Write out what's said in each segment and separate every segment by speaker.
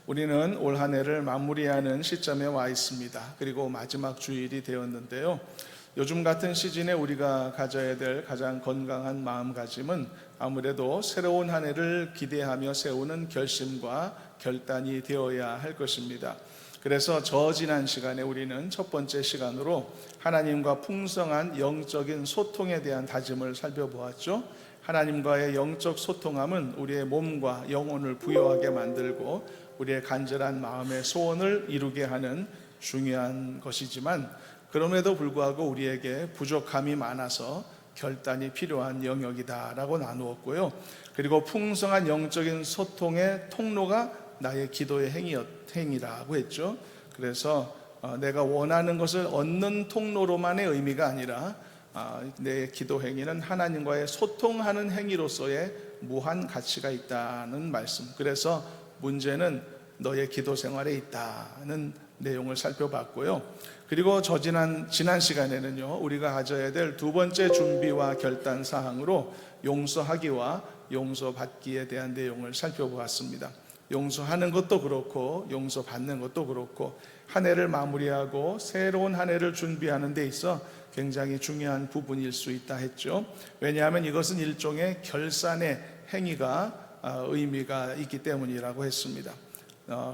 Speaker 1: 우리는 올 한 해를 마무리하는 시점에 와 있습니다. 그리고 마지막 주일이 되었는데요. 요즘 같은 시즌에 우리가 가져야 될 가장 건강한 마음가짐은 아무래도 새로운 한 해를 기대하며 세우는 결심과 결단이 되어야 할 것입니다. 그래서 지난 시간에 우리는 첫 번째 시간으로 하나님과 풍성한 영적인 소통에 대한 다짐을 살펴보았죠. 하나님과의 영적 소통함은 우리의 몸과 영혼을 부유하게 만들고 우리의 간절한 마음의 소원을 이루게 하는 중요한 것이지만, 그럼에도 불구하고 우리에게 부족함이 많아서 결단이 필요한 영역이다라고 나누었고요. 그리고 풍성한 영적인 소통의 통로가 나의 기도의 행위라고 했죠. 그래서 내가 원하는 것을 얻는 통로로만의 의미가 아니라 내 기도 행위는 하나님과의 소통하는 행위로서의 무한 가치가 있다는 말씀. 그래서 문제는 너의 기도 생활에 있다는 내용을 살펴봤고요. 그리고 지난 시간에는요, 우리가 가져야 될 두 번째 준비와 결단 사항으로 용서하기와 용서받기에 대한 내용을 살펴보았습니다. 용서하는 것도 그렇고 용서받는 것도 그렇고 한 해를 마무리하고 새로운 한 해를 준비하는 데 있어 굉장히 중요한 부분일 수 있다 했죠. 왜냐하면 이것은 일종의 결산의 행위가 의미가 있기 때문이라고 했습니다.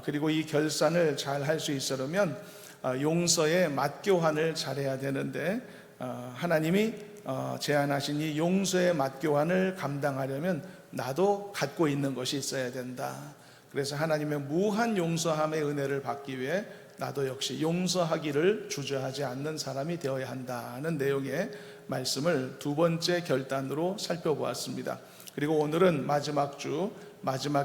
Speaker 1: 그리고 이 결산을 잘 할 수 있으려면 용서의 맞교환을 잘해야 되는데, 하나님이 제안하신 이 용서의 맞교환을 감당하려면 나도 갖고 있는 것이 있어야 된다. 그래서 하나님의 무한 용서함의 은혜를 받기 위해 나도 역시 용서하기를 주저하지 않는 사람이 되어야 한다는 내용의 말씀을 두 번째 결단으로 살펴보았습니다. 그리고 오늘은 마지막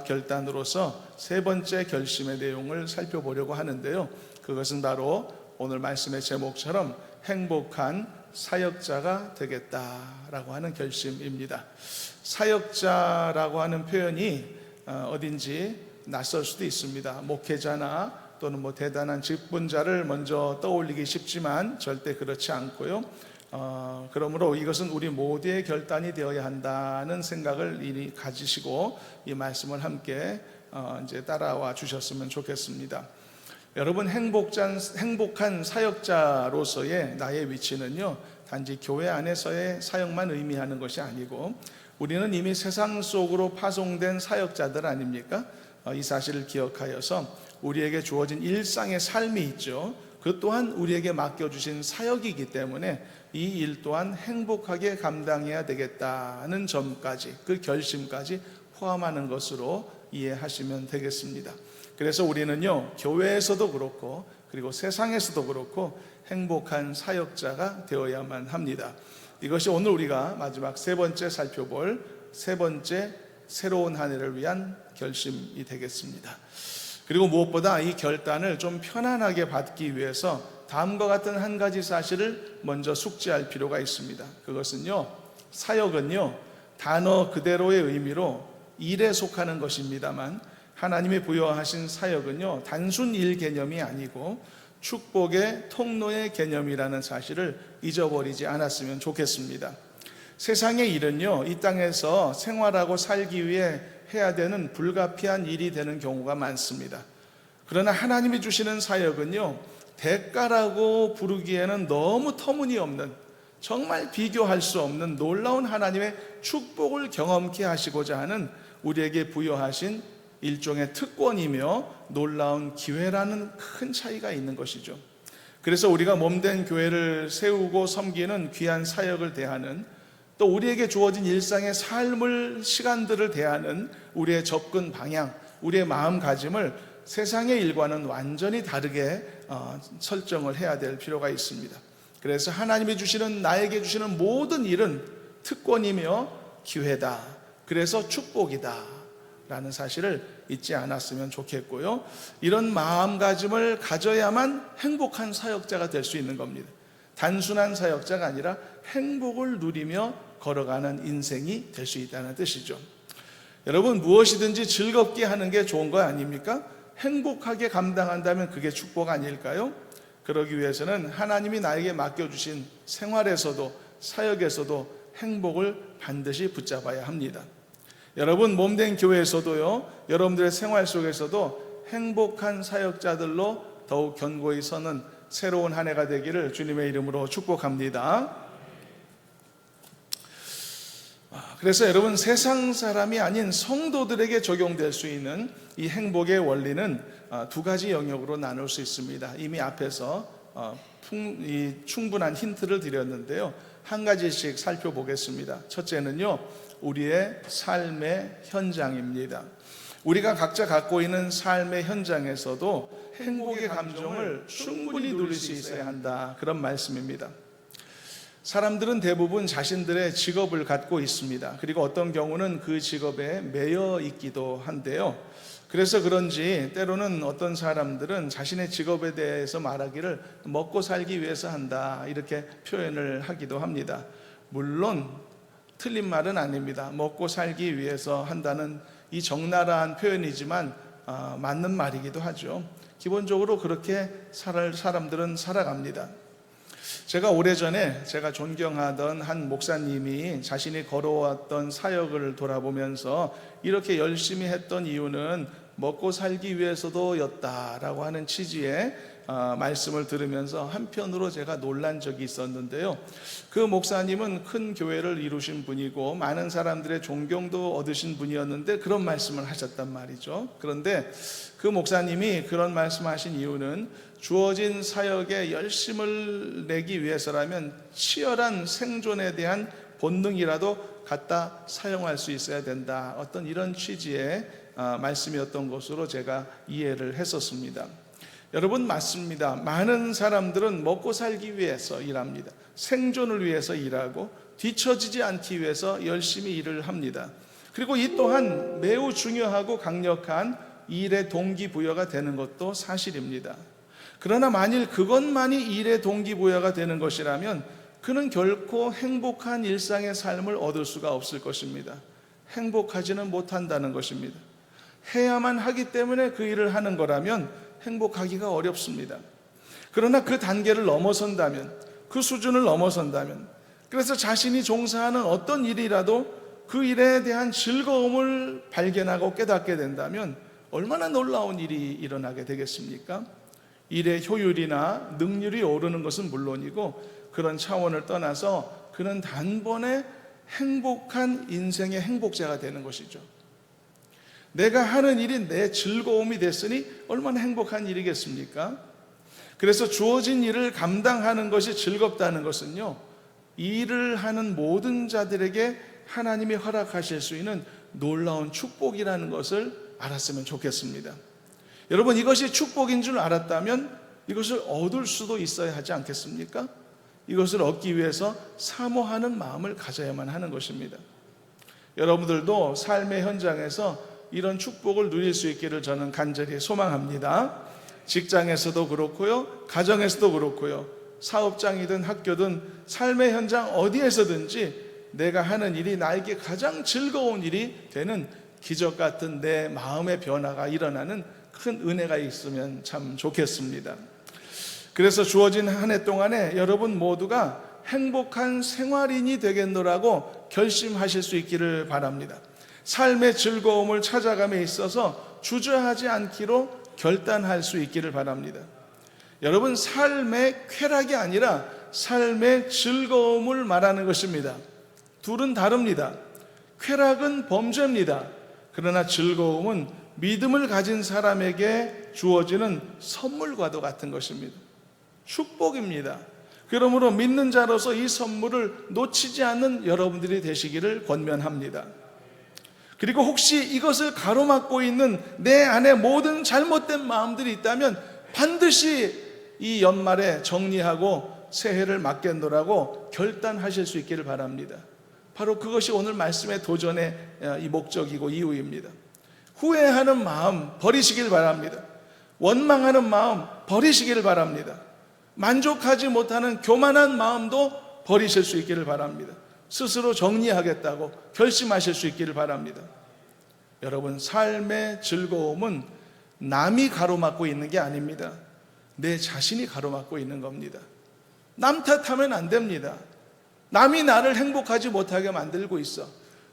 Speaker 1: 결단으로서 세 번째 결심의 내용을 살펴보려고 하는데요. 그것은 바로 오늘 말씀의 제목처럼 행복한 사역자가 되겠다라고 하는 결심입니다. 사역자라고 하는 표현이 어딘지 낯설 수도 있습니다. 목회자나 또는 대단한 직분자를 먼저 떠올리기 쉽지만 절대 그렇지 않고요. 그러므로 이것은 우리 모두의 결단이 되어야 한다는 생각을 이미 가지시고 이 말씀을 함께 이제 따라와 주셨으면 좋겠습니다. 여러분, 행복한 사역자로서의 나의 위치는요, 단지 교회 안에서의 사역만 의미하는 것이 아니고 우리는 이미 세상 속으로 파송된 사역자들 아닙니까? 이 사실을 기억하여서 우리에게 주어진 일상의 삶이 있죠. 그 또한 우리에게 맡겨주신 사역이기 때문에 이 일 또한 행복하게 감당해야 되겠다는 점까지, 그 결심까지 포함하는 것으로 이해하시면 되겠습니다. 그래서 우리는요, 교회에서도 그렇고 그리고 세상에서도 그렇고 행복한 사역자가 되어야만 합니다. 이것이 오늘 우리가 마지막 세 번째 살펴볼 세 번째 새로운 한 해를 위한 결심이 되겠습니다. 그리고 무엇보다 이 결단을 좀 편안하게 받기 위해서 다음과 같은 한 가지 사실을 먼저 숙지할 필요가 있습니다. 그것은요, 사역은요, 단어 그대로의 의미로 일에 속하는 것입니다만 하나님이 부여하신 사역은요, 단순 일 개념이 아니고 축복의 통로의 개념이라는 사실을 잊어버리지 않았으면 좋겠습니다. 세상의 일은요, 이 땅에서 생활하고 살기 위해 해야 되는 불가피한 일이 되는 경우가 많습니다. 그러나 하나님이 주시는 사역은요, 대가라고 부르기에는 너무 터무니없는, 정말 비교할 수 없는 놀라운 하나님의 축복을 경험케 하시고자 하는 우리에게 부여하신 일종의 특권이며 놀라운 기회라는 큰 차이가 있는 것이죠. 그래서 우리가 몸된 교회를 세우고 섬기는 귀한 사역을 대하는, 또 우리에게 주어진 일상의 시간들을 대하는 우리의 접근 방향, 우리의 마음가짐을 세상의 일과는 완전히 다르게 설정을 해야 될 필요가 있습니다. 그래서 하나님이 나에게 주시는 모든 일은 특권이며 기회다. 그래서 축복이다 라는 사실을 잊지 않았으면 좋겠고요. 이런 마음가짐을 가져야만 행복한 사역자가 될 수 있는 겁니다. 단순한 사역자가 아니라 행복을 누리며 걸어가는 인생이 될 수 있다는 뜻이죠. 여러분, 무엇이든지 즐겁게 하는 게 좋은 거 아닙니까? 행복하게 감당한다면 그게 축복 아닐까요? 그러기 위해서는 하나님이 나에게 맡겨주신 생활에서도 사역에서도 행복을 반드시 붙잡아야 합니다. 여러분, 몸된 교회에서도요, 여러분들의 생활 속에서도 행복한 사역자들로 더욱 견고히 서는 새로운 한 해가 되기를 주님의 이름으로 축복합니다. 그래서 여러분, 세상 사람이 아닌 성도들에게 적용될 수 있는 이 행복의 원리는 두 가지 영역으로 나눌 수 있습니다. 이미 앞에서 충분한 힌트를 드렸는데요. 한 가지씩 살펴보겠습니다. 첫째는요, 우리의 삶의 현장입니다. 우리가 각자 갖고 있는 삶의 현장에서도 행복의 감정을 충분히 누릴 수 있어야 한다, 그런 말씀입니다. 사람들은 대부분 자신들의 직업을 갖고 있습니다. 그리고 어떤 경우는 그 직업에 매여 있기도 한데요. 그래서 그런지 때로는 어떤 사람들은 자신의 직업에 대해서 말하기를 먹고 살기 위해서 한다, 이렇게 표현을 하기도 합니다. 물론 틀린 말은 아닙니다. 먹고 살기 위해서 한다는 이 적나라한 표현이지만 맞는 말이기도 하죠. 기본적으로 그렇게 사람들은 살아갑니다. 제가 오래전에 제가 존경하던 한 목사님이 자신이 걸어왔던 사역을 돌아보면서 이렇게 열심히 했던 이유는 먹고 살기 위해서도 였다라고 하는 취지의 말씀을 들으면서 한편으로 제가 놀란 적이 있었는데요. 그 목사님은 큰 교회를 이루신 분이고 많은 사람들의 존경도 얻으신 분이었는데 그런 말씀을 하셨단 말이죠. 그런데 그 목사님이 그런 말씀하신 이유는 주어진 사역에 열심을 내기 위해서라면 치열한 생존에 대한 본능이라도 갖다 사용할 수 있어야 된다, 어떤 이런 취지의 말씀이었던 것으로 제가 이해를 했었습니다. 여러분, 맞습니다. 많은 사람들은 먹고 살기 위해서 일합니다. 생존을 위해서 일하고 뒤처지지 않기 위해서 열심히 일을 합니다. 그리고 이 또한 매우 중요하고 강력한 일의 동기부여가 되는 것도 사실입니다. 그러나 만일 그것만이 일의 동기부여가 되는 것이라면 그는 결코 행복한 일상의 삶을 얻을 수가 없을 것입니다. 행복하지는 못한다는 것입니다. 해야만 하기 때문에 그 일을 하는 거라면 행복하기가 어렵습니다. 그러나 그 단계를 넘어선다면, 그 수준을 넘어선다면, 그래서 자신이 종사하는 어떤 일이라도 그 일에 대한 즐거움을 발견하고 깨닫게 된다면 얼마나 놀라운 일이 일어나게 되겠습니까? 일의 효율이나 능률이 오르는 것은 물론이고 그런 차원을 떠나서 그는 단번에 행복한 인생의 행복자가 되는 것이죠. 내가 하는 일이 내 즐거움이 됐으니 얼마나 행복한 일이겠습니까? 그래서 주어진 일을 감당하는 것이 즐겁다는 것은요, 일을 하는 모든 자들에게 하나님이 허락하실 수 있는 놀라운 축복이라는 것을 알았으면 좋겠습니다. 여러분, 이것이 축복인 줄 알았다면 이것을 얻을 수도 있어야 하지 않겠습니까? 이것을 얻기 위해서 사모하는 마음을 가져야만 하는 것입니다. 여러분들도 삶의 현장에서 이런 축복을 누릴 수 있기를 저는 간절히 소망합니다. 직장에서도 그렇고요, 가정에서도 그렇고요, 사업장이든 학교든 삶의 현장 어디에서든지 내가 하는 일이 나에게 가장 즐거운 일이 되는 기적 같은 내 마음의 변화가 일어나는 큰 은혜가 있으면 참 좋겠습니다. 그래서 주어진 한 해 동안에 여러분 모두가 행복한 생활인이 되겠노라고 결심하실 수 있기를 바랍니다. 삶의 즐거움을 찾아감에 있어서 주저하지 않기로 결단할 수 있기를 바랍니다. 여러분, 삶의 쾌락이 아니라 삶의 즐거움을 말하는 것입니다. 둘은 다릅니다. 쾌락은 범죄입니다. 그러나 즐거움은 믿음을 가진 사람에게 주어지는 선물과도 같은 것입니다. 축복입니다. 그러므로 믿는 자로서 이 선물을 놓치지 않는 여러분들이 되시기를 권면합니다. 그리고 혹시 이것을 가로막고 있는 내 안에 모든 잘못된 마음들이 있다면 반드시 이 연말에 정리하고 새해를 맞겠노라고 결단하실 수 있기를 바랍니다. 바로 그것이 오늘 말씀의 도전의 이 목적이고 이유입니다. 후회하는 마음 버리시길 바랍니다. 원망하는 마음 버리시기를 바랍니다. 만족하지 못하는 교만한 마음도 버리실 수 있기를 바랍니다. 스스로 정리하겠다고 결심하실 수 있기를 바랍니다. 여러분, 삶의 즐거움은 남이 가로막고 있는 게 아닙니다. 내 자신이 가로막고 있는 겁니다. 남 탓하면 안 됩니다. 남이 나를 행복하지 못하게 만들고 있어.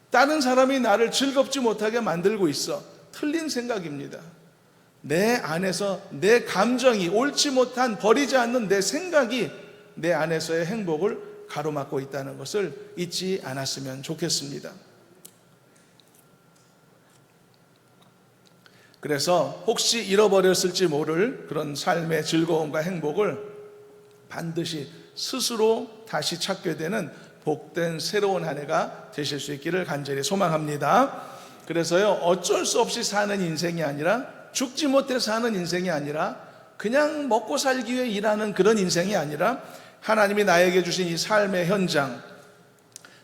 Speaker 1: 다른 사람이 나를 즐겁지 못하게 만들고 있어. 틀린 생각입니다. 내 안에서 내 감정이 옳지 못한 버리지 않는 내 생각이 내 안에서의 행복을 가로막고 있다는 것을 잊지 않았으면 좋겠습니다. 그래서 혹시 잃어버렸을지 모를 그런 삶의 즐거움과 행복을 반드시 스스로 다시 찾게 되는 복된 새로운 한 해가 되실 수 있기를 간절히 소망합니다. 그래서요, 어쩔 수 없이 사는 인생이 아니라, 죽지 못해서 사는 인생이 아니라, 그냥 먹고 살기 위해 일하는 그런 인생이 아니라, 하나님이 나에게 주신 이 삶의 현장,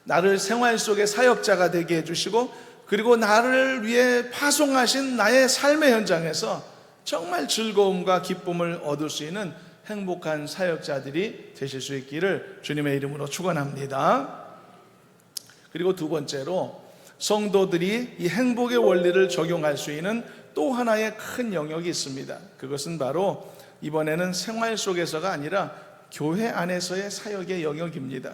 Speaker 1: 나를 생활 속의 사역자가 되게 해주시고, 그리고 나를 위해 파송하신 나의 삶의 현장에서 정말 즐거움과 기쁨을 얻을 수 있는 행복한 사역자들이 되실 수 있기를 주님의 이름으로 축원합니다. 그리고 두 번째로, 성도들이 이 행복의 원리를 적용할 수 있는 또 하나의 큰 영역이 있습니다. 그것은 바로 이번에는 생활 속에서가 아니라 교회 안에서의 사역의 영역입니다.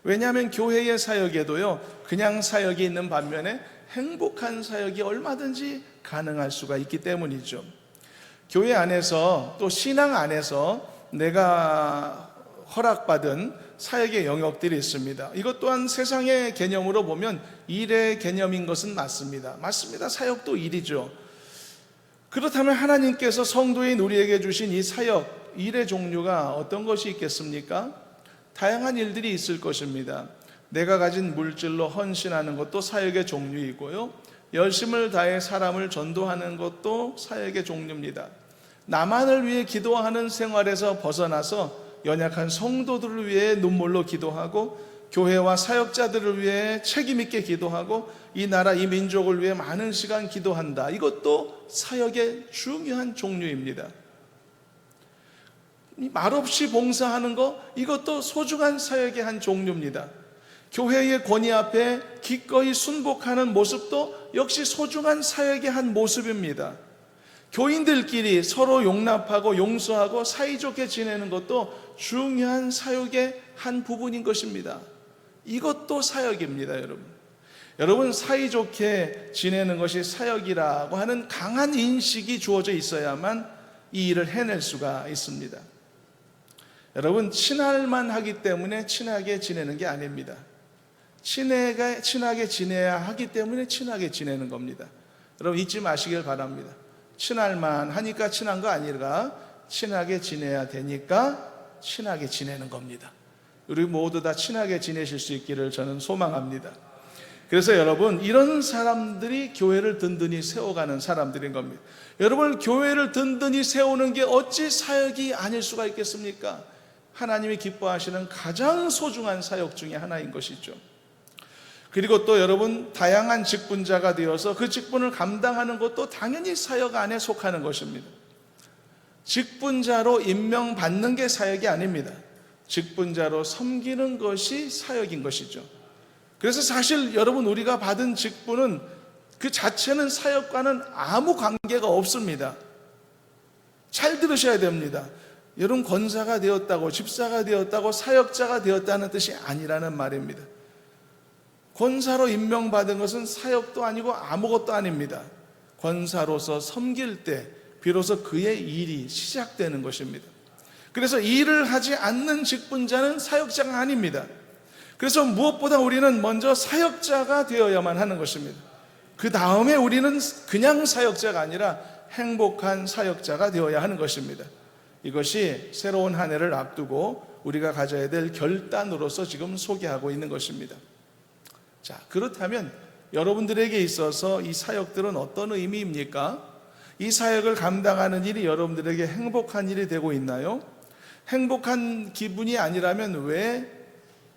Speaker 1: 왜냐하면 교회의 사역에도요, 그냥 사역이 있는 반면에 행복한 사역이 얼마든지 가능할 수가 있기 때문이죠. 교회 안에서 또 신앙 안에서 내가 허락받은 사역의 영역들이 있습니다. 이것 또한 세상의 개념으로 보면 일의 개념인 것은 맞습니다. 사역도 일이죠. 그렇다면 하나님께서 성도인 우리에게 주신 이 사역, 일의 종류가 어떤 것이 있겠습니까? 다양한 일들이 있을 것입니다. 내가 가진 물질로 헌신하는 것도 사역의 종류이고요, 열심을 다해 사람을 전도하는 것도 사역의 종류입니다. 나만을 위해 기도하는 생활에서 벗어나서 연약한 성도들을 위해 눈물로 기도하고, 교회와 사역자들을 위해 책임있게 기도하고, 이 나라 이 민족을 위해 많은 시간 기도한다. 이것도 사역의 중요한 종류입니다. 말없이 봉사하는 것, 이것도 소중한 사역의 한 종류입니다. 교회의 권위 앞에 기꺼이 순복하는 모습도 역시 소중한 사역의 한 모습입니다. 교인들끼리 서로 용납하고 용서하고 사이좋게 지내는 것도 중요한 사역의 한 부분인 것입니다. 이것도 사역입니다, 여러분. 여러분, 사이좋게 지내는 것이 사역이라고 하는 강한 인식이 주어져 있어야만 이 일을 해낼 수가 있습니다. 여러분, 친할만 하기 때문에 친하게 지내는 게 아닙니다. 친하게 지내야 하기 때문에 친하게 지내는 겁니다. 여러분, 잊지 마시길 바랍니다. 친할만 하니까 친한 거 아니라 친하게 지내야 되니까 친하게 지내는 겁니다. 우리 모두 다 친하게 지내실 수 있기를 저는 소망합니다. 그래서 여러분, 이런 사람들이 교회를 든든히 세워가는 사람들인 겁니다. 여러분, 교회를 든든히 세우는 게 어찌 사역이 아닐 수가 있겠습니까? 하나님이 기뻐하시는 가장 소중한 사역 중에 하나인 것이죠. 그리고 또 여러분, 다양한 직분자가 되어서 그 직분을 감당하는 것도 당연히 사역 안에 속하는 것입니다. 직분자로 임명받는 게 사역이 아닙니다. 직분자로 섬기는 것이 사역인 것이죠. 그래서 사실 여러분, 우리가 받은 직분은 그 자체는 사역과는 아무 관계가 없습니다. 잘 들으셔야 됩니다. 여러분, 권사가 되었다고, 집사가 되었다고, 사역자가 되었다는 뜻이 아니라는 말입니다. 권사로 임명받은 것은 사역도 아니고 아무것도 아닙니다. 권사로서 섬길 때 비로소 그의 일이 시작되는 것입니다. 그래서 일을 하지 않는 직분자는 사역자가 아닙니다. 그래서 무엇보다 우리는 먼저 사역자가 되어야만 하는 것입니다. 그 다음에 우리는 그냥 사역자가 아니라 행복한 사역자가 되어야 하는 것입니다. 이것이 새로운 한 해를 앞두고 우리가 가져야 될 결단으로서 지금 소개하고 있는 것입니다. 자, 그렇다면 여러분들에게 있어서 이 사역들은 어떤 의미입니까? 이 사역을 감당하는 일이 여러분들에게 행복한 일이 되고 있나요? 행복한 기분이 아니라면 왜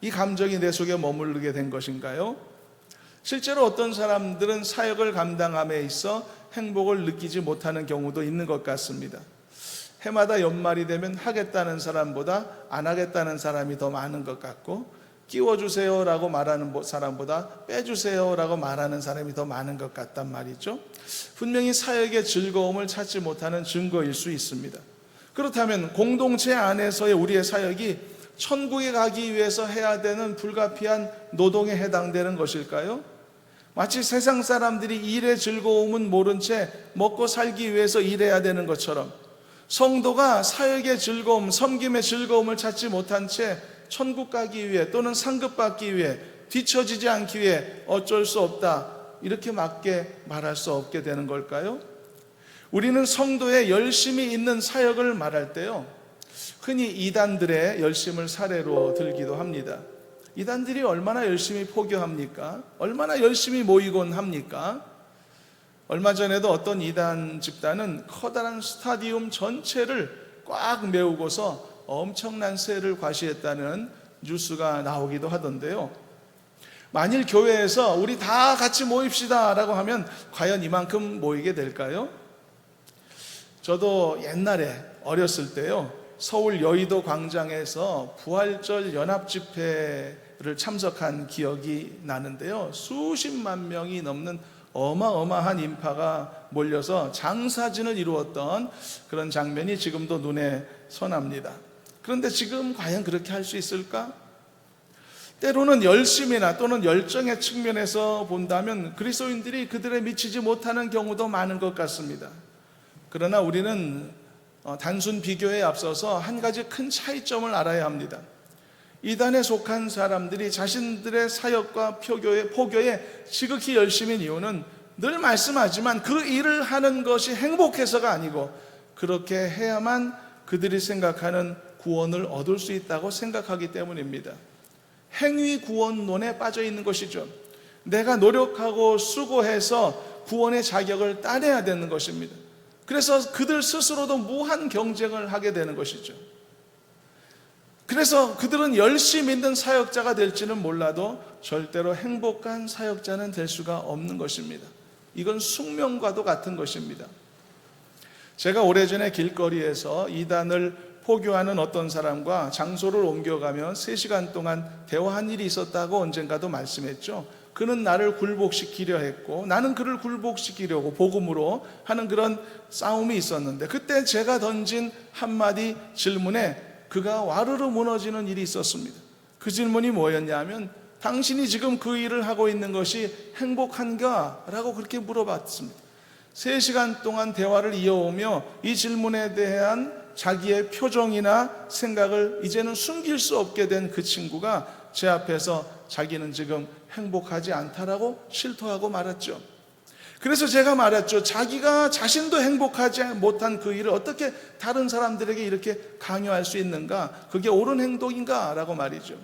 Speaker 1: 이 감정이 내 속에 머무르게 된 것인가요? 실제로 어떤 사람들은 사역을 감당함에 있어 행복을 느끼지 못하는 경우도 있는 것 같습니다. 해마다 연말이 되면 하겠다는 사람보다 안 하겠다는 사람이 더 많은 것 같고, 끼워주세요라고 말하는 사람보다 빼주세요라고 말하는 사람이 더 많은 것 같단 말이죠. 분명히 사역의 즐거움을 찾지 못하는 증거일 수 있습니다. 그렇다면 공동체 안에서의 우리의 사역이 천국에 가기 위해서 해야 되는 불가피한 노동에 해당되는 것일까요? 마치 세상 사람들이 일의 즐거움은 모른 채 먹고 살기 위해서 일해야 되는 것처럼 성도가 사역의 즐거움, 섬김의 즐거움을 찾지 못한 채 천국 가기 위해 또는 상급받기 위해 뒤처지지 않기 위해 어쩔 수 없다, 이렇게 맞게 말할 수 없게 되는 걸까요? 우리는 성도의 열심히 있는 사역을 말할 때요, 흔히 이단들의 열심을 사례로 들기도 합니다. 이단들이 얼마나 열심히 포교합니까? 얼마나 열심히 모이곤 합니까? 얼마 전에도 어떤 이단 집단은 커다란 스타디움 전체를 꽉 메우고서 엄청난 세를 과시했다는 뉴스가 나오기도 하던데요. 만일 교회에서 우리 다 같이 모입시다 라고 하면 과연 이만큼 모이게 될까요? 저도 옛날에 어렸을 때요, 서울 여의도 광장에서 부활절 연합집회를 참석한 기억이 나는데요, 수십만 명이 넘는 어마어마한 인파가 몰려서 장사진을 이루었던 그런 장면이 지금도 눈에 선합니다. 그런데 지금 과연 그렇게 할 수 있을까? 때로는 열심이나 또는 열정의 측면에서 본다면 그리스도인들이 그들에 미치지 못하는 경우도 많은 것 같습니다. 그러나 우리는 단순 비교에 앞서서 한 가지 큰 차이점을 알아야 합니다. 이단에 속한 사람들이 자신들의 사역과 포교에 지극히 열심인 이유는 늘 말씀하지만 그 일을 하는 것이 행복해서가 아니고 그렇게 해야만 그들이 생각하는 구원을 얻을 수 있다고 생각하기 때문입니다. 행위 구원론에 빠져 있는 것이죠. 내가 노력하고 수고해서 구원의 자격을 따내야 되는 것입니다. 그래서 그들 스스로도 무한 경쟁을 하게 되는 것이죠. 그래서 그들은 열심히 있는 사역자가 될지는 몰라도 절대로 행복한 사역자는 될 수가 없는 것입니다. 이건 숙명과도 같은 것입니다. 제가 오래전에 길거리에서 이단을 포교하는 어떤 사람과 장소를 옮겨가며 3시간 동안 대화한 일이 있었다고 언젠가도 말씀했죠. 그는 나를 굴복시키려 했고 나는 그를 굴복시키려고 복음으로 하는 그런 싸움이 있었는데, 그때 제가 던진 한마디 질문에 그가 와르르 무너지는 일이 있었습니다. 그 질문이 뭐였냐면, 당신이 지금 그 일을 하고 있는 것이 행복한가? 라고 그렇게 물어봤습니다. 3시간 동안 대화를 이어오며 이 질문에 대한 자기의 표정이나 생각을 이제는 숨길 수 없게 된 그 친구가 제 앞에서 자기는 지금 행복하지 않다라고 실토하고 말았죠. 그래서 제가 말했죠. 자기가 자신도 행복하지 못한 그 일을 어떻게 다른 사람들에게 이렇게 강요할 수 있는가? 그게 옳은 행동인가? 라고 말이죠.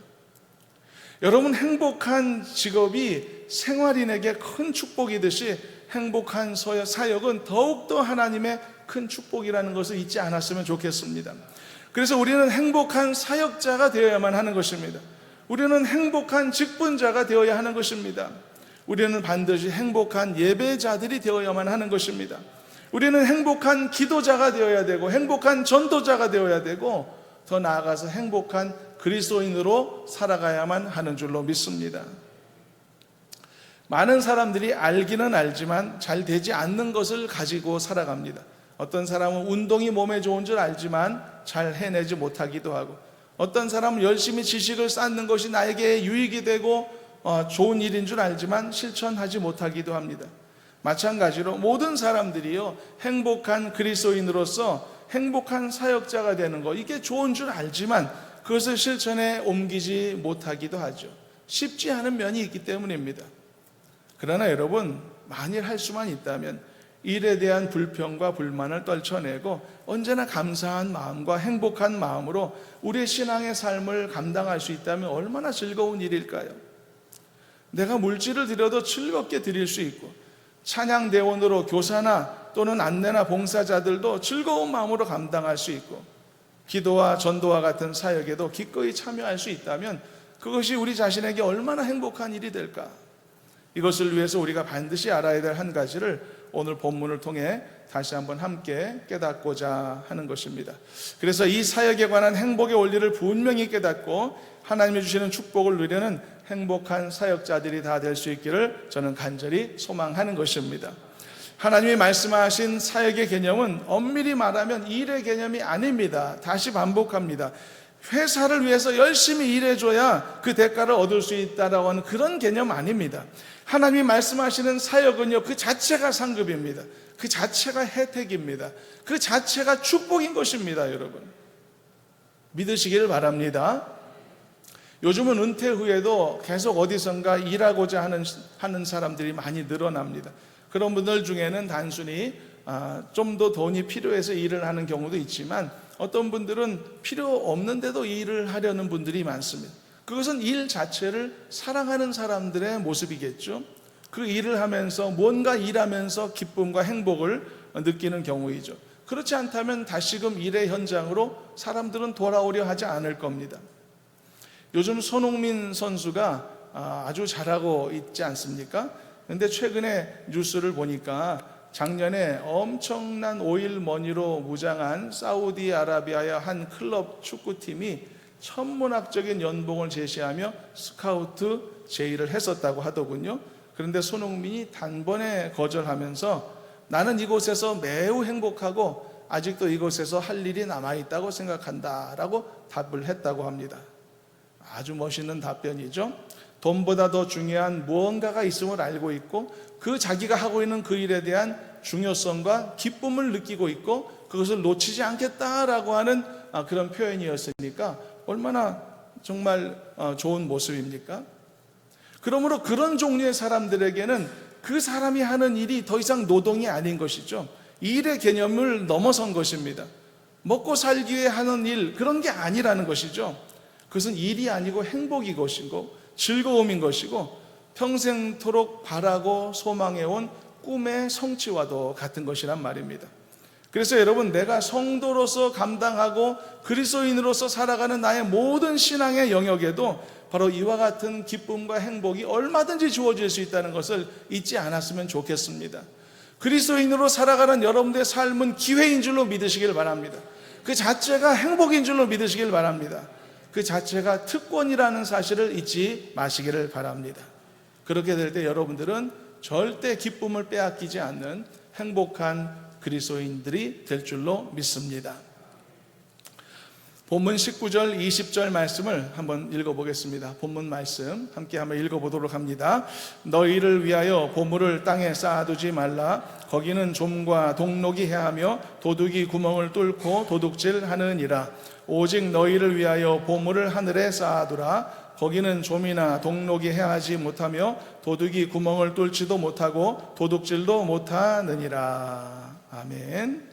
Speaker 1: 여러분, 행복한 직업이 생활인에게 큰 축복이듯이 행복한 사역은 더욱더 하나님의 큰 축복이라는 것을 잊지 않았으면 좋겠습니다. 그래서 우리는 행복한 사역자가 되어야만 하는 것입니다. 우리는 행복한 직분자가 되어야 하는 것입니다. 우리는 반드시 행복한 예배자들이 되어야만 하는 것입니다. 우리는 행복한 기도자가 되어야 되고 행복한 전도자가 되어야 되고 더 나아가서 행복한 그리스도인으로 살아가야만 하는 줄로 믿습니다. 많은 사람들이 알기는 알지만 잘 되지 않는 것을 가지고 살아갑니다. 어떤 사람은 운동이 몸에 좋은 줄 알지만 잘 해내지 못하기도 하고, 어떤 사람은 열심히 지식을 쌓는 것이 나에게 유익이 되고 좋은 일인 줄 알지만 실천하지 못하기도 합니다. 마찬가지로 모든 사람들이요, 행복한 그리스도인으로서 행복한 사역자가 되는 것, 이게 좋은 줄 알지만 그것을 실천에 옮기지 못하기도 하죠. 쉽지 않은 면이 있기 때문입니다. 그러나 여러분, 만일 할 수만 있다면 일에 대한 불평과 불만을 떨쳐내고 언제나 감사한 마음과 행복한 마음으로 우리의 신앙의 삶을 감당할 수 있다면 얼마나 즐거운 일일까요? 내가 물질을 드려도 즐겁게 드릴 수 있고, 찬양대원으로 교사나 또는 안내나 봉사자들도 즐거운 마음으로 감당할 수 있고, 기도와 전도와 같은 사역에도 기꺼이 참여할 수 있다면 그것이 우리 자신에게 얼마나 행복한 일이 될까? 이것을 위해서 우리가 반드시 알아야 될 한 가지를 오늘 본문을 통해 다시 한번 함께 깨닫고자 하는 것입니다. 그래서 이 사역에 관한 행복의 원리를 분명히 깨닫고 하나님이 주시는 축복을 누리는 행복한 사역자들이 다 될 수 있기를 저는 간절히 소망하는 것입니다. 하나님이 말씀하신 사역의 개념은 엄밀히 말하면 일의 개념이 아닙니다. 다시 반복합니다. 회사를 위해서 열심히 일해줘야 그 대가를 얻을 수 있다라고 하는 그런 개념 아닙니다. 하나님이 말씀하시는 사역은요, 그 자체가 상급입니다. 그 자체가 혜택입니다. 그 자체가 축복인 것입니다. 여러분, 믿으시기를 바랍니다. 요즘은 은퇴 후에도 계속 어디선가 일하고자 하는 사람들이 많이 늘어납니다. 그런 분들 중에는 단순히 좀 더 돈이 필요해서 일을 하는 경우도 있지만, 어떤 분들은 필요 없는데도 일을 하려는 분들이 많습니다. 그것은 일 자체를 사랑하는 사람들의 모습이겠죠. 그 일을 하면서, 뭔가 일하면서 기쁨과 행복을 느끼는 경우이죠. 그렇지 않다면 다시금 일의 현장으로 사람들은 돌아오려 하지 않을 겁니다. 요즘 손흥민 선수가 아주 잘하고 있지 않습니까? 그런데 최근에 뉴스를 보니까 작년에 엄청난 오일머니로 무장한 사우디아라비아의 한 클럽 축구팀이 천문학적인 연봉을 제시하며 스카우트 제의를 했었다고 하더군요. 그런데 손흥민이 단번에 거절하면서 나는 이곳에서 매우 행복하고 아직도 이곳에서 할 일이 남아있다고 생각한다 라고 답을 했다고 합니다. 아주 멋있는 답변이죠. 돈보다 더 중요한 무언가가 있음을 알고 있고, 그 자기가 하고 있는 그 일에 대한 중요성과 기쁨을 느끼고 있고, 그것을 놓치지 않겠다라고 하는 그런 표현이었으니까 얼마나 정말 좋은 모습입니까? 그러므로 그런 종류의 사람들에게는 그 사람이 하는 일이 더 이상 노동이 아닌 것이죠. 일의 개념을 넘어선 것입니다. 먹고 살기 위해 하는 일, 그런 게 아니라는 것이죠. 그것은 일이 아니고 행복인 것이고 즐거움인 것이고 평생토록 바라고 소망해온 꿈의 성취와도 같은 것이란 말입니다. 그래서 여러분, 내가 성도로서 감당하고 그리스도인으로서 살아가는 나의 모든 신앙의 영역에도 바로 이와 같은 기쁨과 행복이 얼마든지 주어질 수 있다는 것을 잊지 않았으면 좋겠습니다. 그리스도인으로 살아가는 여러분들의 삶은 기회인 줄로 믿으시길 바랍니다. 그 자체가 행복인 줄로 믿으시길 바랍니다. 그 자체가 특권이라는 사실을 잊지 마시기를 바랍니다. 그렇게 될 때 여러분들은 절대 기쁨을 빼앗기지 않는 행복한 그리스도인들이 될 줄로 믿습니다. 본문 19절 20절 말씀을 한번 읽어보겠습니다. 본문 말씀 함께 한번 읽어보도록 합니다. 너희를 위하여 보물을 땅에 쌓아두지 말라. 거기는 좀과 동록이 해하며 도둑이 구멍을 뚫고 도둑질하느니라. 오직 너희를 위하여 보물을 하늘에 쌓아두라. 거기는 좀이나 동록이 해하지 못하며 도둑이 구멍을 뚫지도 못하고 도둑질도 못하느니라. 아멘.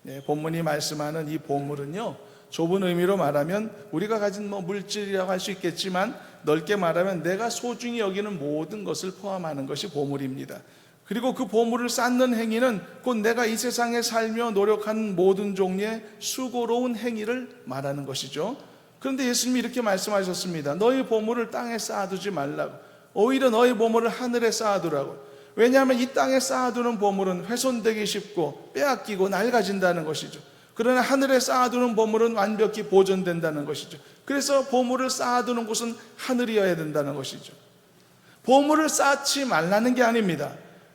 Speaker 1: 네, 본문이 말씀하는 이 보물은요, 좁은 의미로 말하면 우리가 가진 물질이라고 할 수 있겠지만, 넓게 말하면 내가 소중히 여기는 모든 것을 포함하는 것이 보물입니다. 그리고 그 보물을 쌓는 행위는 곧 내가 이 세상에 살며 노력하는 모든 종류의 수고로운 행위를 말하는 것이죠. 그런데 예수님이 이렇게 말씀하셨습니다. 너희 보물을 땅에 쌓아두지 말라고. 오히려 너희 보물을 하늘에 쌓아두라고. 왜냐하면 이 땅에 쌓아두는 보물은 훼손되기 쉽고 빼앗기고 낡아진다는 것이죠. 그러나 하늘에 쌓아두는 보물은 완벽히 보존된다는 것이죠. 그래서 보물을 쌓아두는 곳은 하늘이어야 된다는 것이죠. 보물을 쌓지 말라는 게 아닙니다.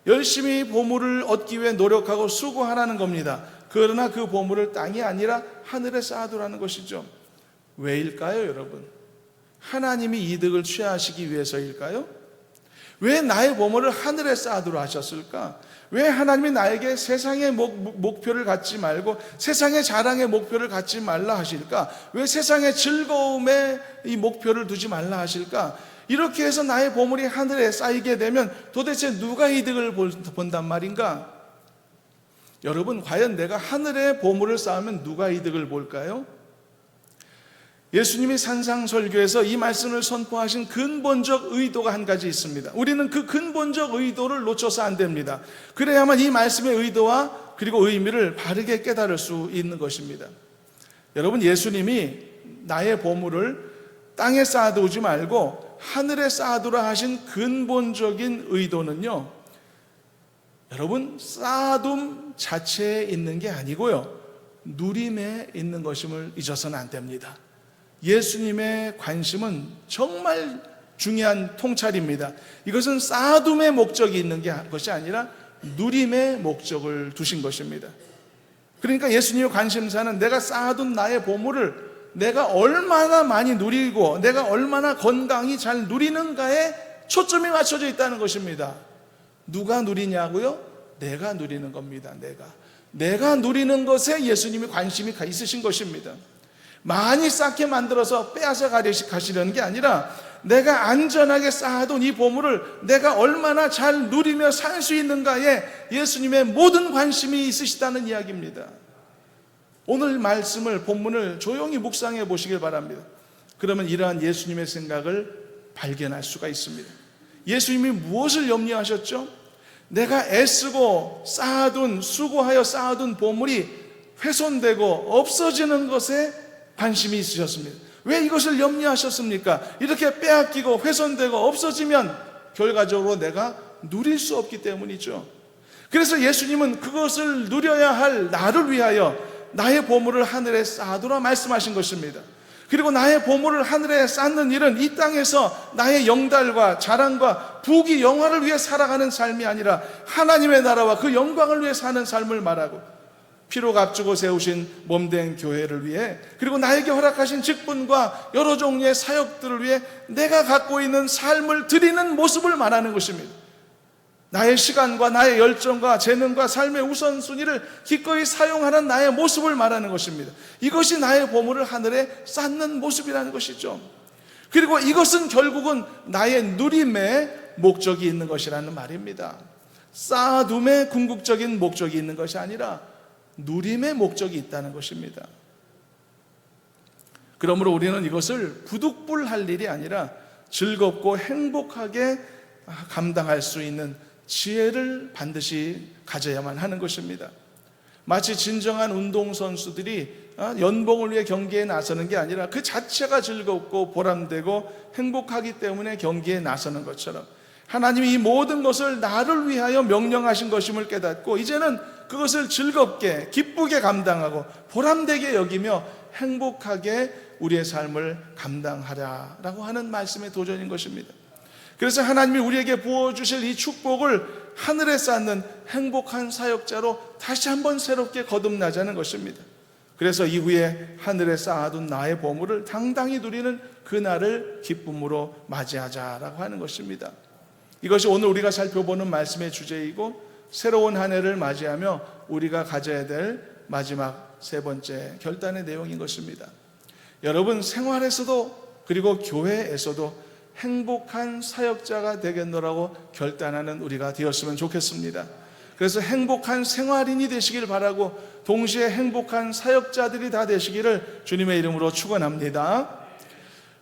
Speaker 1: 열심히 보물을 얻기 위해 노력하고 수고하라는 겁니다. 그러나 그 보물을 땅이 아니라 하늘에 쌓아두라는 것이죠. 왜일까요, 여러분? 하나님이 이득을 취하시기 위해서일까요? 왜 나의 보물을 하늘에 쌓아두라 하셨을까? 왜 하나님이 나에게 세상의 목표를 갖지 말고 세상의 자랑의 목표를 갖지 말라 하실까? 왜 세상의 즐거움의 이 목표를 두지 말라 하실까? 이렇게 해서 나의 보물이 하늘에 쌓이게 되면 도대체 누가 이득을 본단 말인가? 여러분, 과연 내가 하늘에 보물을 쌓으면 누가 이득을 볼까요? 예수님이 산상설교에서 이 말씀을 선포하신 근본적 의도가 한 가지 있습니다. 우리는 그 근본적 의도를 놓쳐서 안 됩니다. 그래야만 이 말씀의 의도와 그리고 의미를 바르게 깨달을 수 있는 것입니다. 여러분, 예수님이 나의 보물을 땅에 쌓아두지 말고 하늘에 쌓아두라 하신 근본적인 의도는요, 여러분, 쌓아둠 자체에 있는 게 아니고요, 누림에 있는 것임을 잊어서는 안 됩니다. 예수님의 관심은 정말 중요한 통찰입니다. 이것은 쌓아둠의 목적이 있는 것이 아니라 누림의 목적을 두신 것입니다. 그러니까 예수님의 관심사는 내가 쌓아둔 나의 보물을 내가 얼마나 많이 누리고 내가 얼마나 건강히 잘 누리는가에 초점이 맞춰져 있다는 것입니다. 누가 누리냐고요? 내가 누리는 겁니다. 내가 누리는 것에 예수님이 관심이 있으신 것입니다. 많이 쌓게 만들어서 빼앗아 가시려는 게 아니라 내가 안전하게 쌓아둔 이 보물을 내가 얼마나 잘 누리며 살 수 있는가에 예수님의 모든 관심이 있으시다는 이야기입니다. 오늘 말씀을, 본문을 조용히 묵상해 보시길 바랍니다. 그러면 이러한 예수님의 생각을 발견할 수가 있습니다. 예수님이 무엇을 염려하셨죠? 내가 애쓰고 수고하여 쌓아둔 보물이 훼손되고 없어지는 것에 관심이 있으셨습니다. 왜 이것을 염려하셨습니까? 이렇게 빼앗기고 훼손되고 없어지면 결과적으로 내가 누릴 수 없기 때문이죠. 그래서 예수님은 그것을 누려야 할 나를 위하여 나의 보물을 하늘에 쌓아두라 말씀하신 것입니다. 그리고 나의 보물을 하늘에 쌓는 일은 이 땅에서 나의 영달과 자랑과 부귀 영화를 위해 살아가는 삶이 아니라 하나님의 나라와 그 영광을 위해 사는 삶을 말하고, 피로 값주고 세우신 몸된 교회를 위해, 그리고 나에게 허락하신 직분과 여러 종류의 사역들을 위해 내가 갖고 있는 삶을 드리는 모습을 말하는 것입니다. 나의 시간과 나의 열정과 재능과 삶의 우선순위를 기꺼이 사용하는 나의 모습을 말하는 것입니다. 이것이 나의 보물을 하늘에 쌓는 모습이라는 것이죠. 그리고 이것은 결국은 나의 누림의 목적이 있는 것이라는 말입니다. 쌓아둠의 궁극적인 목적이 있는 것이 아니라 누림의 목적이 있다는 것입니다. 그러므로 우리는 이것을 부득불할 일이 아니라 즐겁고 행복하게 감당할 수 있는 지혜를 반드시 가져야만 하는 것입니다. 마치 진정한 운동선수들이 연봉을 위해 경기에 나서는 게 아니라 그 자체가 즐겁고 보람되고 행복하기 때문에 경기에 나서는 것처럼, 하나님이 이 모든 것을 나를 위하여 명령하신 것임을 깨닫고 이제는 그것을 즐겁게 기쁘게 감당하고 보람되게 여기며 행복하게 우리의 삶을 감당하라라고 하는 말씀의 도전인 것입니다. 그래서 하나님이 우리에게 부어주실 이 축복을 하늘에 쌓는 행복한 사역자로 다시 한번 새롭게 거듭나자는 것입니다. 그래서 이후에 하늘에 쌓아둔 나의 보물을 당당히 누리는 그날을 기쁨으로 맞이하자라고 하는 것입니다. 이것이 오늘 우리가 살펴보는 말씀의 주제이고, 새로운 한 해를 맞이하며 우리가 가져야 될 마지막 세 번째 결단의 내용인 것입니다. 여러분, 생활에서도 그리고 교회에서도 행복한 사역자가 되겠노라고 결단하는 우리가 되었으면 좋겠습니다. 그래서 행복한 생활인이 되시길 바라고 동시에 행복한 사역자들이 다 되시기를 주님의 이름으로 축원합니다.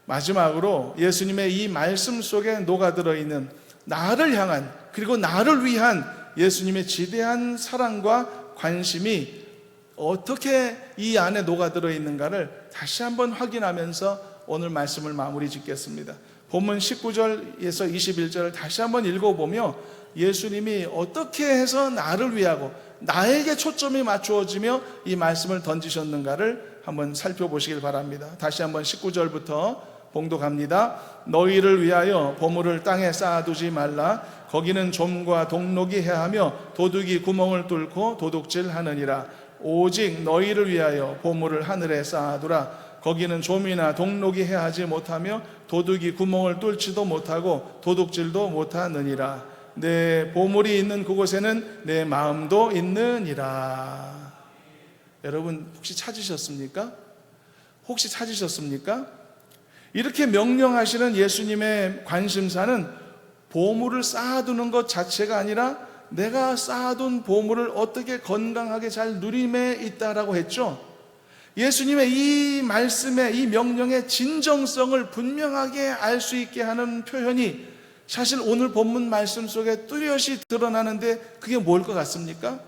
Speaker 1: 마지막으로 예수님의 이 말씀 속에 녹아들어 있는 나를 향한, 그리고 나를 위한 예수님의 지대한 사랑과 관심이 어떻게 이 안에 녹아들어 있는가를 다시 한번 확인하면서 오늘 말씀을 마무리 짓겠습니다. 본문 19절에서 21절을 다시 한번 읽어보며 예수님이 어떻게 해서 나를 위하고 나에게 초점이 맞추어지며 이 말씀을 던지셨는가를 한번 살펴보시길 바랍니다. 다시 한번 19절부터 봉독합니다. 너희를 위하여 보물을 땅에 쌓아두지 말라. 거기는 좀과 동록이 해하며 도둑이 구멍을 뚫고 도둑질하느니라. 오직 너희를 위하여 보물을 하늘에 쌓아두라. 거기는 좀이나 동록이 해하지 못하며 도둑이 구멍을 뚫지도 못하고 도둑질도 못하느니라. 내 보물이 있는 그곳에는 내 마음도 있느니라. 여러분, 혹시 찾으셨습니까? 이렇게 명령하시는 예수님의 관심사는 보물을 쌓아두는 것 자체가 아니라 내가 쌓아둔 보물을 어떻게 건강하게 잘 누림에 있다라고 했죠. 예수님의 이 말씀의, 이 명령의 진정성을 분명하게 알 수 있게 하는 표현이 사실 오늘 본문 말씀 속에 뚜렷이 드러나는데 그게 뭘 것 같습니까?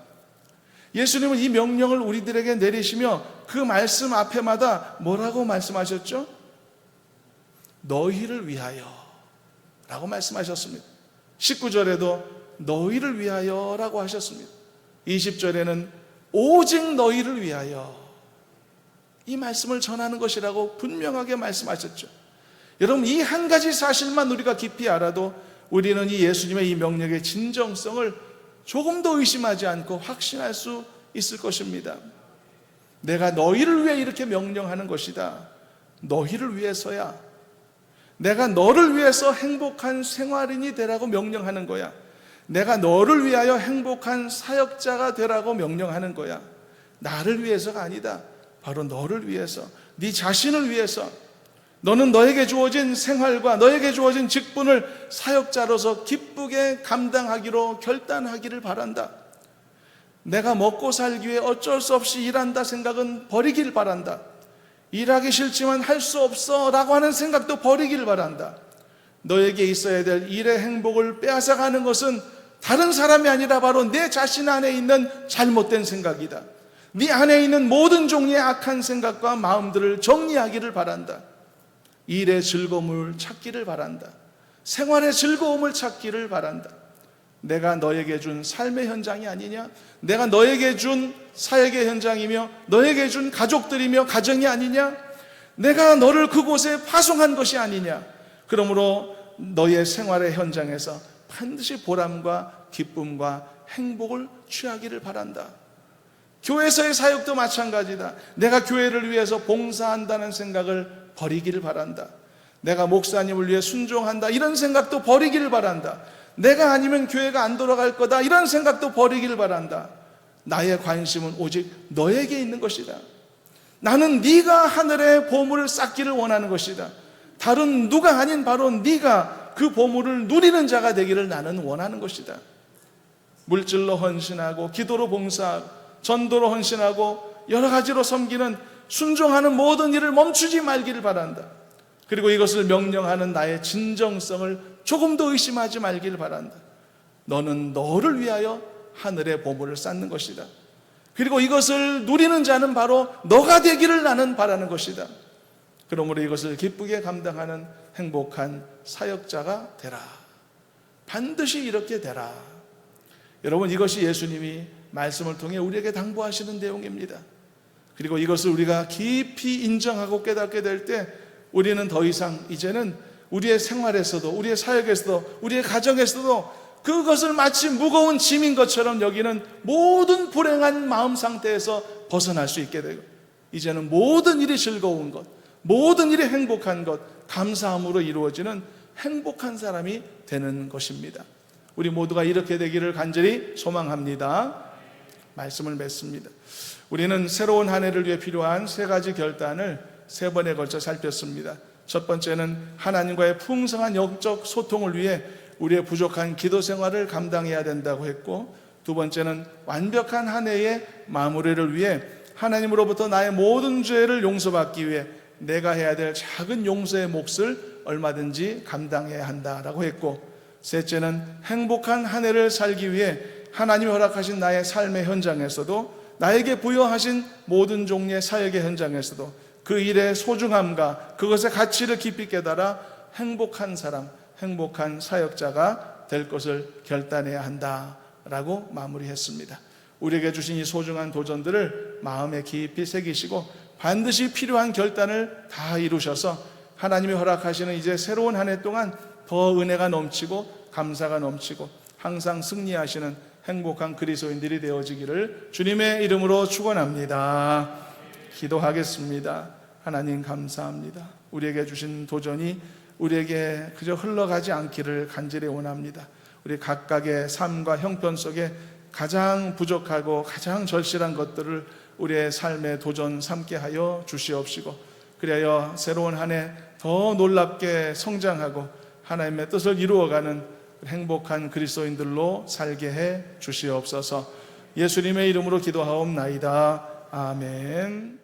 Speaker 1: 예수님은 이 명령을 우리들에게 내리시며 그 말씀 앞에마다 뭐라고 말씀하셨죠? 너희를 위하여 라고 말씀하셨습니다. 19절에도 너희를 위하여 라고 하셨습니다. 20절에는 오직 너희를 위하여, 이 말씀을 전하는 것이라고 분명하게 말씀하셨죠. 여러분, 이 한 가지 사실만 우리가 깊이 알아도 우리는 이 예수님의 이 명령의 진정성을 조금 더 의심하지 않고 확신할 수 있을 것입니다. 내가 너희를 위해 이렇게 명령하는 것이다. 너희를 위해서야. 내가 너를 위해서 행복한 생활인이 되라고 명령하는 거야. 내가 너를 위하여 행복한 사역자가 되라고 명령하는 거야. 나를 위해서가 아니다. 바로 너를 위해서, 네 자신을 위해서. 너는 너에게 주어진 생활과 너에게 주어진 직분을 사역자로서 기쁘게 감당하기로 결단하기를 바란다. 내가 먹고 살기 위해 어쩔 수 없이 일한다 생각은 버리길 바란다. 일하기 싫지만 할 수 없어 라고 하는 생각도 버리길 바란다. 너에게 있어야 될 일의 행복을 빼앗아가는 것은 다른 사람이 아니라 바로 내 자신 안에 있는 잘못된 생각이다. 네 안에 있는 모든 종류의 악한 생각과 마음들을 정리하기를 바란다. 일의 즐거움을 찾기를 바란다. 생활의 즐거움을 찾기를 바란다. 내가 너에게 준 삶의 현장이 아니냐? 내가 너에게 준 사역의 현장이며 너에게 준 가족들이며 가정이 아니냐? 내가 너를 그곳에 파송한 것이 아니냐? 그러므로 너의 생활의 현장에서 반드시 보람과 기쁨과 행복을 취하기를 바란다. 교회에서의 사역도 마찬가지다. 내가 교회를 위해서 봉사한다는 생각을 버리기를 바란다. 내가 목사님을 위해 순종한다 이런 생각도 버리기를 바란다. 내가 아니면 교회가 안 돌아갈 거다 이런 생각도 버리기를 바란다. 나의 관심은 오직 너에게 있는 것이다. 나는 네가 하늘의 보물을 쌓기를 원하는 것이다. 다른 누가 아닌 바로 네가 그 보물을 누리는 자가 되기를 나는 원하는 것이다. 물질로 헌신하고 기도로 봉사하고 전도로 헌신하고 여러 가지로 섬기는 순종하는 모든 일을 멈추지 말기를 바란다. 그리고 이것을 명령하는 나의 진정성을 조금도 의심하지 말기를 바란다. 너는 너를 위하여 하늘의 보물을 쌓는 것이다. 그리고 이것을 누리는 자는 바로 너가 되기를 나는 바라는 것이다. 그러므로 이것을 기쁘게 감당하는 행복한 사역자가 되라. 반드시 이렇게 되라. 여러분, 이것이 예수님이 말씀을 통해 우리에게 당부하시는 내용입니다. 그리고 이것을 우리가 깊이 인정하고 깨닫게 될 때 우리는 더 이상 이제는 우리의 생활에서도 우리의 사역에서도 우리의 가정에서도 그것을 마치 무거운 짐인 것처럼 여기는 모든 불행한 마음 상태에서 벗어날 수 있게 되고 이제는 모든 일이 즐거운 것, 모든 일이 행복한 것, 감사함으로 이루어지는 행복한 사람이 되는 것입니다. 우리 모두가 이렇게 되기를 간절히 소망합니다. 말씀을 맺습니다. 우리는 새로운 한 해를 위해 필요한 세 가지 결단을 세 번에 걸쳐 살폈습니다. 첫 번째는 하나님과의 풍성한 영적 소통을 위해 우리의 부족한 기도 생활을 감당해야 된다고 했고, 두 번째는 완벽한 한 해의 마무리를 위해 하나님으로부터 나의 모든 죄를 용서받기 위해 내가 해야 될 작은 용서의 몫을 얼마든지 감당해야 한다라고 했고, 셋째는 행복한 한 해를 살기 위해 하나님이 허락하신 나의 삶의 현장에서도 나에게 부여하신 모든 종류의 사역의 현장에서도 그 일의 소중함과 그것의 가치를 깊이 깨달아 행복한 사람, 행복한 사역자가 될 것을 결단해야 한다라고 마무리했습니다. 우리에게 주신 이 소중한 도전들을 마음에 깊이 새기시고 반드시 필요한 결단을 다 이루셔서 하나님이 허락하시는 이제 새로운 한 해 동안 더 은혜가 넘치고 감사가 넘치고 항상 승리하시는 행복한 그리스도인들이 되어지기를 주님의 이름으로 축원합니다. 기도하겠습니다. 하나님 감사합니다. 우리에게 주신 도전이 우리에게 그저 흘러가지 않기를 간절히 원합니다. 우리 각각의 삶과 형편 속에 가장 부족하고 가장 절실한 것들을 우리의 삶의 도전 삼게 하여 주시옵시고, 그리하여 새로운 한 해 더 놀랍게 성장하고 하나님의 뜻을 이루어가는 행복한 그리스도인들로 살게 해 주시옵소서. 예수님의 이름으로 기도하옵나이다. 아멘.